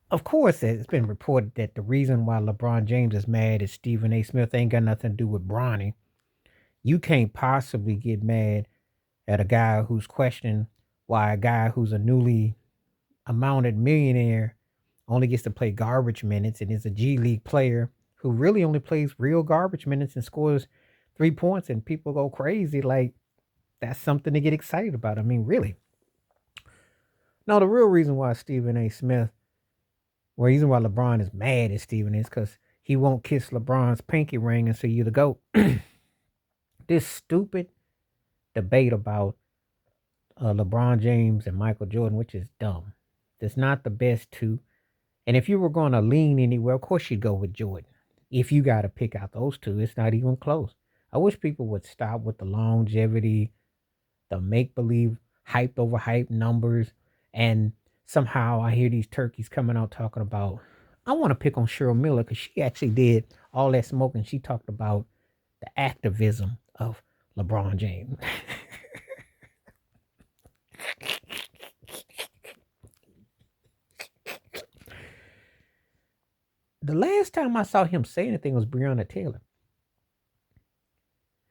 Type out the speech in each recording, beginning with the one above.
Of course, it's been reported that the reason why LeBron James is mad is Stephen A. Smith ain't got nothing to do with Bronny. You can't possibly get mad at a guy who's questioning why a guy who's a newly amounted millionaire only gets to play garbage minutes and is a G League player who really only plays real garbage minutes and scores 3 points and people go crazy. Like, that's something to get excited about. I mean, really. No, the real reason why Stephen A. Smith, the reason why LeBron is mad at Stephen is because he won't kiss LeBron's pinky ring and say you the GOAT. This stupid debate about LeBron James and Michael Jordan, which is dumb. That's not the best two. And if you were going to lean anywhere, of course you'd go with Jordan. If you got to pick out those two, it's not even close. I wish people would stop with the longevity, the make believe, hyped over hype numbers. And somehow I hear these turkeys coming out talking about, I want to pick on Cheryl Miller because she actually did all that smoking. She talked about the activism of LeBron James. The last time I saw him say anything was Breonna Taylor.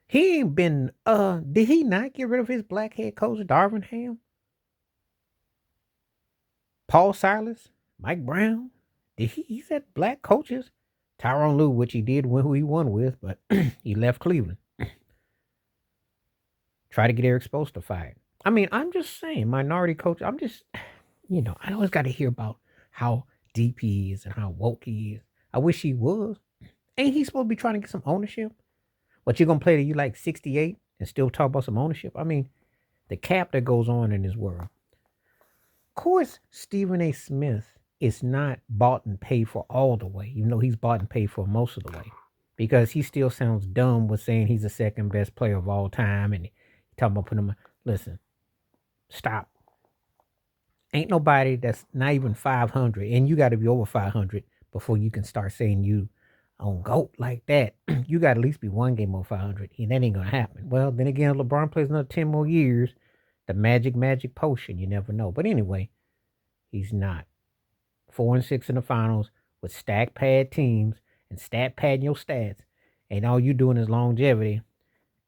He ain't been did he not get rid of his black head coach Darvin Ham? Paul Silas? Mike Brown? Did he said black coaches? Tyronn Lue, which he did win who he won with, but he left Cleveland. Try to get Eric Spoelstra fired. I mean, I'm just saying, minority coach, I'm just I always gotta hear about how deep he is and how woke he is. I wish he was. Ain't he supposed to be trying to get some ownership? What, you gonna play till you like 68 and still talk about some ownership? I mean, the cap that goes on in this world. Of course, Stephen A. Smith is not bought and paid for all the way, even though he's bought and paid for most of the way. Because he still sounds dumb with saying he's the second best player of all time and he talking about putting him. Listen, stop. Ain't nobody that's not even 500, and you got to be over 500 before you can start saying you on GOAT like that. You got to at least be one game over 500, and that ain't going to happen. Well, then again, LeBron plays another 10 more years. The magic potion, you never know. But anyway, he's not. 4-6 in the finals with stack pad teams and stat padding your stats, and all you doing is longevity,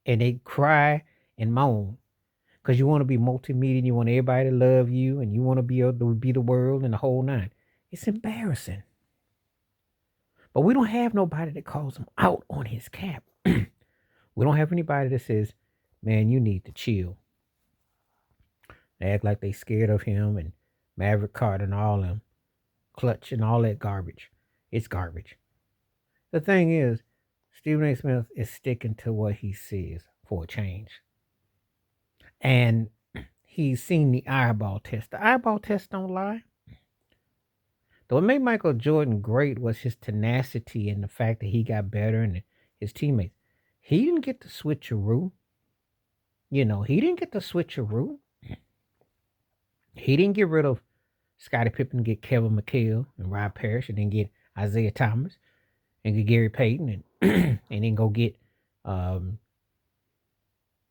and they cry and moan because you want to be multimedia and you want everybody to love you and you want to be able to be the world and the whole nine. It's embarrassing. But we don't have nobody that calls him out on his cap. We don't have anybody that says, man, you need to chill. They act like they scared of him and Maverick Carter and all them. Clutch and all that garbage. It's garbage. The thing is, Stephen A. Smith is sticking to what he says for a change. And he's seen the eyeball test. The eyeball test don't lie. Though what made Michael Jordan great was his tenacity and the fact that he got better and his teammates. He didn't get the switcheroo. He didn't get the switcheroo. He didn't get rid of Scottie Pippen, get Kevin McHale and Rob Parrish, and then get Isaiah Thomas and get Gary Payton and and then go get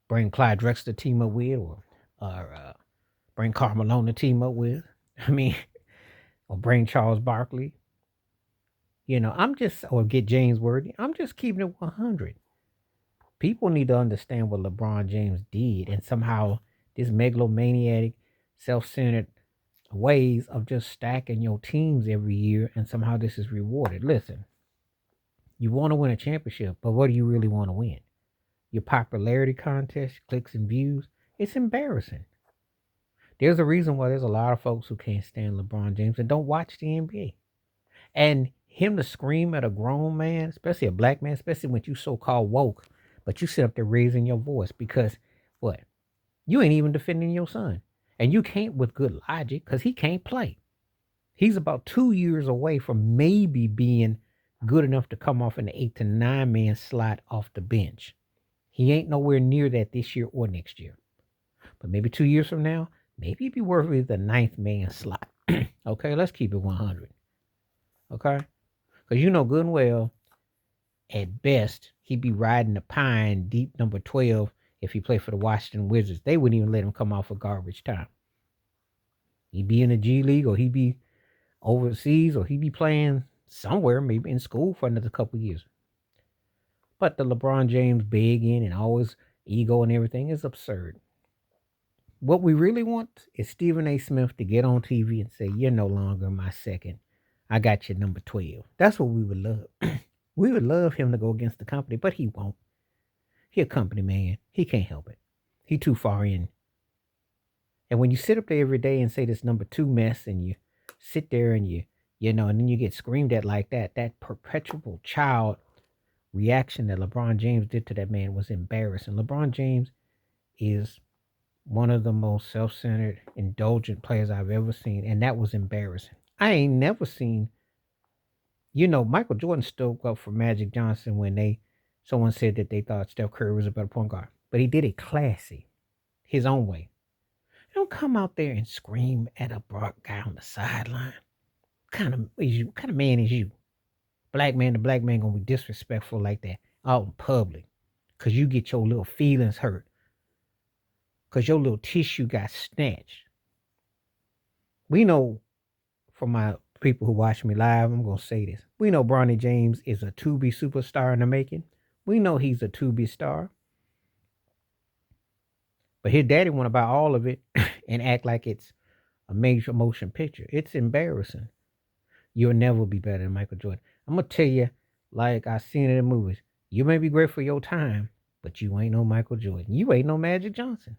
bring Clyde Drexler to team up with or bring Carmelo to team up with. I mean, or bring Charles Barkley. Or get James Worthy. I'm just keeping it 100. People need to understand what LeBron James did, and somehow this megalomaniac, self-centered ways of just stacking your teams every year, and somehow this is rewarded. Listen, you want to win a championship, but what do you really want to win? Your popularity contest, clicks and views? It's embarrassing. There's a reason why there's a lot of folks who can't stand LeBron James and don't watch the NBA. And him to scream at a grown man, especially a black man, especially when you so-called woke, but you sit up there raising your voice because what? You ain't even defending your son. And you can't with good logic because he can't play. He's about 2 years away from maybe being good enough to come off in the 8 to 9 man slot off the bench. He ain't nowhere near that this year or next year. But maybe 2 years from now, maybe he'd be worthy of the 9th man slot. Okay, let's keep it 100. Okay? Because you know good and well, at best, he'd be riding the pine deep number 12 if he played for the Washington Wizards. They wouldn't even let him come off of garbage time. He'd be in the G League or he'd be overseas or he be playing somewhere, maybe in school for another couple years. But the LeBron James begging and always ego and everything is absurd. What we really want is Stephen A. Smith to get on TV and say, "You're no longer my second. I got your number 12." That's what we would love. We would love him to go against the company, but he won't. He a company man. He can't help it. He too far in. And when you sit up there every day and say this number 2 mess and you sit there and and then you get screamed at like that, that perpetual child reaction that LeBron James did to that man was embarrassing. LeBron James is one of the most self-centered, indulgent players I've ever seen, and that was embarrassing. I ain't never seen, Michael Jordan spoke up for Magic Johnson when someone said that they thought Steph Curry was a better point guard, but he did it classy, his own way. Don't come out there and scream at a black guy on the sideline. What kind of man is you? Black man to black man gonna be disrespectful like that out in public, cause you get your little feelings hurt, cause your little tissue got snatched. We know, from my people who watch me live, I'm gonna say this. We know Bronny James is a to-be superstar in the making. We know he's a to-be star. But his daddy want to buy all of it and act like it's a major motion picture. It's embarrassing. You'll never be better than Michael Jordan. I'm going to tell you, like I seen it in movies, you may be great for your time, but you ain't no Michael Jordan. You ain't no Magic Johnson.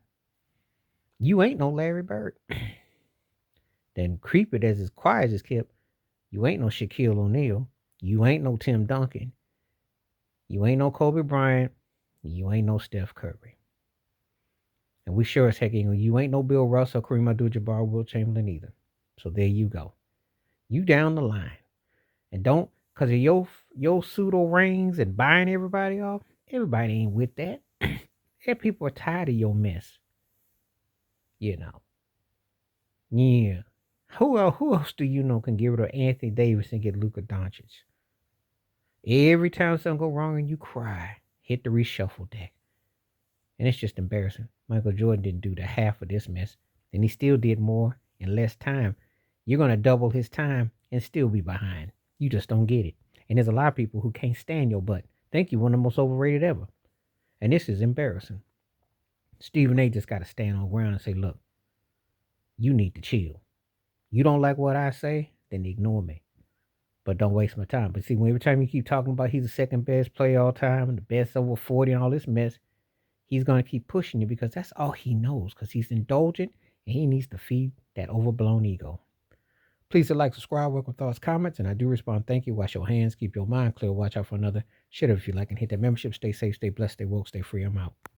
You ain't no Larry Bird. Then creep it as quiet as kept. You ain't no Shaquille O'Neal. You ain't no Tim Duncan. You ain't no Kobe Bryant. You ain't no Steph Curry. And we sure as heck ain't. You ain't no Bill Russell, Kareem Abdul-Jabbar, Will Chamberlain either. So there you go. You down the line. And don't, because of your pseudo rings and buying everybody off, everybody ain't with that. And people are tired of your mess. Yeah. Who else do you know can get rid of Anthony Davis and get Luka Doncic? Every time something go wrong and you cry, hit the reshuffle deck. And it's just embarrassing. Michael Jordan didn't do the half of this mess, and he still did more in less time. You're going to double his time and still be behind. You just don't get it. And there's a lot of people who can't stand your butt. Think you're one of the most overrated ever. And this is embarrassing. Stephen A. just got to stand on ground and say, look, you need to chill. You don't like what I say, then ignore me. But don't waste my time. But see, every time you keep talking about he's the second best player all time and the best over 40 and all this mess, he's going to keep pushing you because that's all he knows, because he's indulgent and he needs to feed that overblown ego. Please like, subscribe, welcome thoughts, comments, and I do respond. Thank you. Wash your hands. Keep your mind clear. Watch out for another. Share it if you like and hit that membership. Stay safe, stay blessed, stay woke, stay free. I'm out.